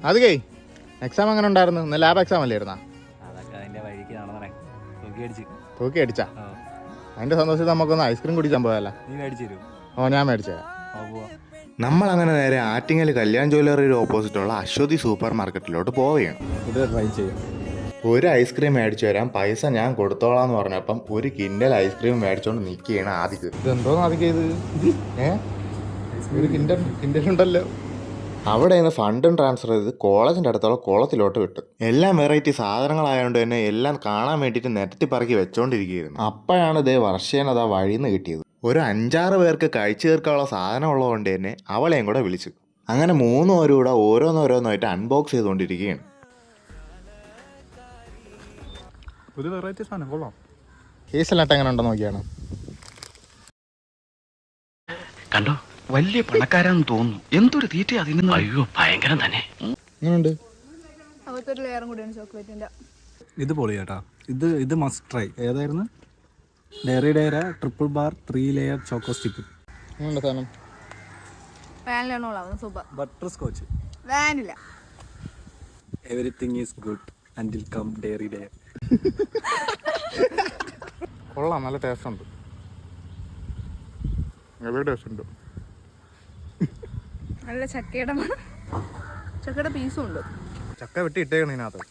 അതേ എക്സാം എങ്ങനെ ഉണ്ടായിരുന്നു? ഇന്ന് ലാബ് എക്സാം അല്ലായിരുന്നാ? അതൊക്കെ അതിന്റെ വഴിക്ക് നടന്നേ. തൂക്കി അടിച്ചാ? അതിന്റെ സന്തോഷത്തിൽ നമുക്കൊന്ന് ഐസ്ക്രീം കുടിക്കാൻ പോയാലോ? നീ മേടിച്ചു തരൂ? ഓ, ഞാൻ മേടിച്ചേ. നമ്മളങ്ങനെ നേരെ ആറ്റിങ്ങൽ കല്യാൺ ജ്വല്ലറിയുടെ ഓപ്പോസിറ്റുള്ള അശ്വതി സൂപ്പർ മാർക്കറ്റിലോട്ട് പോവുകയാണ്. ഇത് ട്രൈ ചെയ്യാം. ഒരു ഐസ്ക്രീം മേടിച്ചു തരാം, പൈസ ഞാൻ കൊടുത്തോളാന്ന് പറഞ്ഞപ്പം ഒരു കിൻഡൽ ഐസ്ക്രീം മേടിച്ചോണ്ട് നിൽക്കുകയാണ് ആദിക്ക്. ഇതെന്തോന്ന് ആദിക്ക് ഇത്? ഒരു കിൻഡൽ ഉണ്ടല്ലോ. അവിടെ നിന്ന് ഫണ്ടും ട്രാൻസ്ഫർ ചെയ്ത് കോളേജിൻ്റെ അടുത്തുള്ള കുളത്തിലോട്ട് വിട്ടു. എല്ലാം വെറൈറ്റി സാധനങ്ങളായതുകൊണ്ട് തന്നെ എല്ലാം കാണാൻ വേണ്ടിയിട്ട് നിരത്തി പറക്കി വെച്ചോണ്ടിരിക്കുകയായിരുന്നു. അപ്പോഴാണ് ഇതേ വർഷേനതാ വഴിന്ന് കിട്ടിയത്. ഒരു 5-6 പേർക്ക് കഴിച്ചു തീർക്കാനുള്ള സാധനം ഉള്ളതുകൊണ്ട് തന്നെ അവളെയും കൂടെ വിളിച്ചു. അങ്ങനെ 3 പേരും കൂടെ ഓരോന്നോരോന്നായിട്ട് അൺബോക്സ് ചെയ്തുകൊണ്ടിരിക്കുകയാണ്. ഒരു വെറൈറ്റി സാധനം കൊള്ളാം. കേസിലാട്ട് എങ്ങനെ ഉണ്ടെന്ന് നോക്കിയാണ്. കണ്ടോ, വലിയ പണക്കാരാന്ന് തോന്നുന്നു. എന്തൊരു തീറ്റ അതിന്. അയ്യോ, ഭയങ്കരം തന്നെ. എങ്ങനെയുണ്ട്? ഇത് പൊളി ചേട്ടാ. ഇത് മസ്റ്റ് ട്രൈ. ഏതായിരുന്നു? ഡയറി ഡയറ triple bar 3 layer choco stick. എങ്ങനെയുണ്ട് സാധനം? Butterscotch. Vanilla. Everything is good until come dairy ഡയർ. കൊള്ളാം, നല്ല ടേസ്റ്റ് ഉണ്ട്. നല്ല ടേസ്റ്റ് ഉണ്ട്. നല്ല ചക്കയുടെ മണം. ചക്കയുടെ പീസും ഉണ്ട്. ചക്ക വെട്ടി ഇട്ടേക്കണം ഇതിനകത്ത്.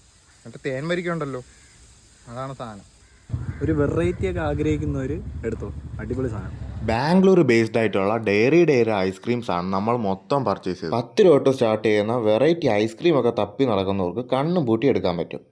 എന്നിട്ട് തേൻ വരിക്കുണ്ടല്ലോ, അതാണ് സാധനം. ഒരു വെറൈറ്റി ഒക്കെ ആഗ്രഹിക്കുന്നവർ എടുത്തോ, അടിപൊളി സാധനം. ബാംഗ്ലൂർ ബേസ്ഡ് ആയിട്ടുള്ള ഡയറി ഡയറി ഐസ്ക്രീംസ് ആണ് നമ്മൾ മൊത്തം പർച്ചേസ് ചെയ്തത്. 10 രൂപ തൊട്ട് സ്റ്റാർട്ട് ചെയ്യുന്ന വെറൈറ്റി ഐസ്ക്രീം ഒക്കെ തപ്പി നടക്കുന്നവർക്ക് കണ്ണും പൂട്ടി എടുക്കാൻ പറ്റും.